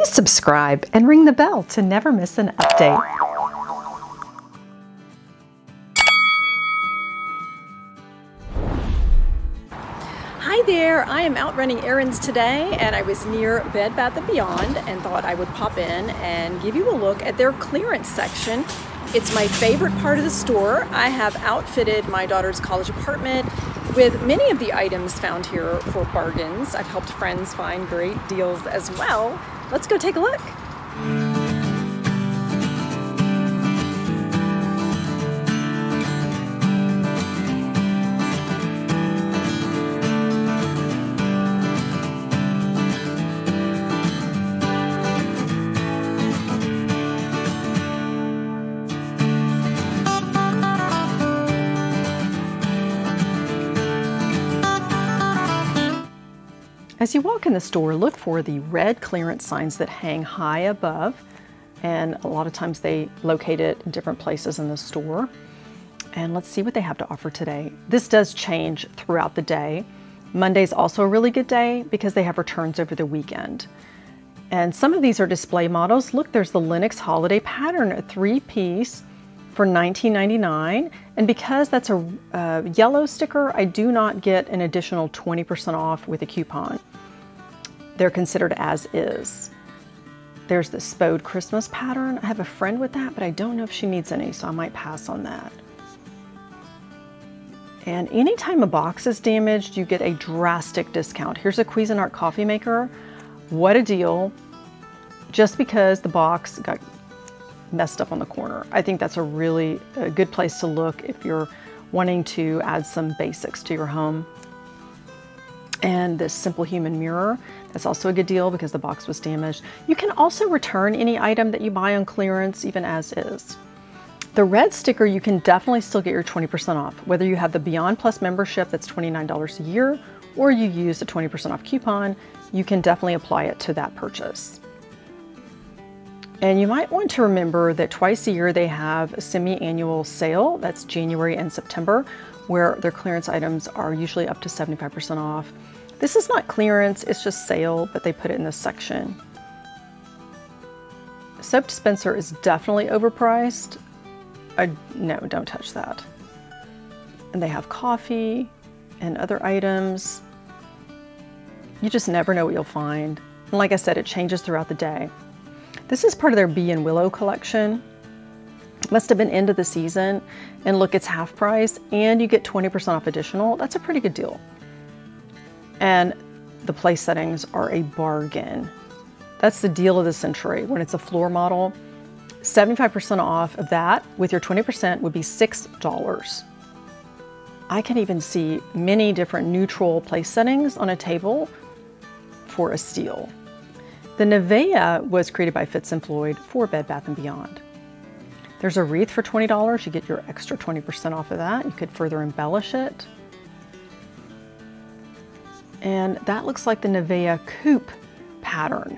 Please subscribe and ring the bell to never miss an update. Hi there, I am out running errands today and I was near Bed Bath & Beyond and thought I would pop in and give you a look at their clearance section. It's my favorite part of the store. I have outfitted my daughter's college apartment with many of the items found here for bargains. I've helped friends find great deals as well. Let's go take a look. As you walk in the store, look for the red clearance signs that hang high above, and a lot of times they locate it in different places in the store. And let's see what they have to offer today. This does change throughout the day. Monday's also a really good day because they have returns over the weekend. And some of these are display models. Look, there's the Linux holiday pattern, a 3-piece for $19.99. And because that's a yellow sticker, I do not get an additional 20% off with a coupon. They're considered as is. There's the Spode Christmas pattern. I have a friend with that, but I don't know if she needs any, so I might pass on that. And anytime a box is damaged, you get a drastic discount. Here's a Cuisinart coffee maker. What a deal. Just because the box got messed up on the corner. I think that's a really good place to look if you're wanting to add some basics to your home. And this Simple Human mirror, that's also a good deal because the box was damaged. You can also return any item that you buy on clearance, even as is. The red sticker, you can definitely still get your 20% off, whether you have the Beyond Plus membership that's $29 a year, or you use a 20% off coupon, you can definitely apply it to that purchase. And you might want to remember that twice a year they have a semi-annual sale, that's January and September, where their clearance items are usually up to 75% off. This is not clearance, it's just sale, but they put it in this section. Soap dispenser is definitely overpriced. No, don't touch that. And they have coffee and other items. You just never know what you'll find. And like I said, it changes throughout the day. This is part of their Bee and Willow collection. Must have been end of the season. And look, it's half price and you get 20% off additional. That's a pretty good deal. And the place settings are a bargain. That's the deal of the century. When it's a floor model, 75% off of that with your 20% would be $6. I can even see many different neutral place settings on a table for a steal. The Nivea was created by Fitz & Floyd for Bed Bath & Beyond. There's a wreath for $20. You get your extra 20% off of that. You could further embellish it. And that looks like the Nivea Coupe pattern.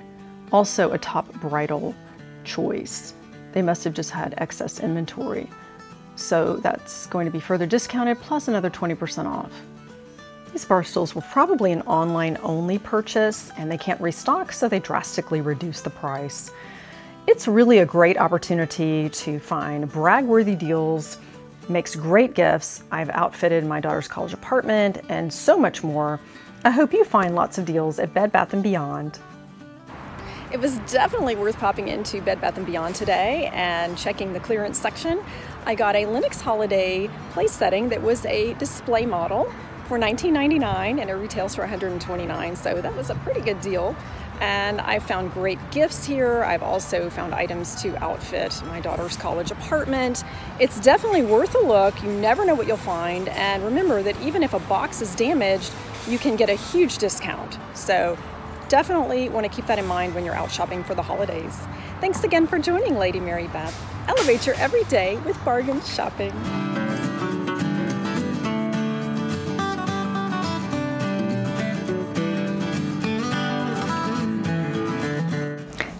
Also a top bridal choice. They must have just had excess inventory. So that's going to be further discounted plus another 20% off. These bar stools were probably an online only purchase and they can't restock, so they drastically reduce the price. It's really a great opportunity to find brag-worthy deals, makes great gifts. I've outfitted my daughter's college apartment and so much more. I hope you find lots of deals at Bed Bath & Beyond. It was definitely worth popping into Bed Bath & Beyond today and checking the clearance section. I got a Linux holiday place setting that was a display model for $19.99 and it retails for $129, so that was a pretty good deal. And I found great gifts here. I've also found items to outfit my daughter's college apartment. It's definitely worth a look. You never know what you'll find. And remember that even if a box is damaged, you can get a huge discount. So definitely want to keep that in mind when you're out shopping for the holidays. Thanks again for joining Lady Mary Beth. Elevate your everyday with bargain shopping.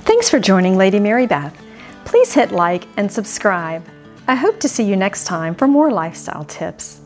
Thanks for joining Lady Mary Beth. Please hit like and subscribe. I hope to see you next time for more lifestyle tips.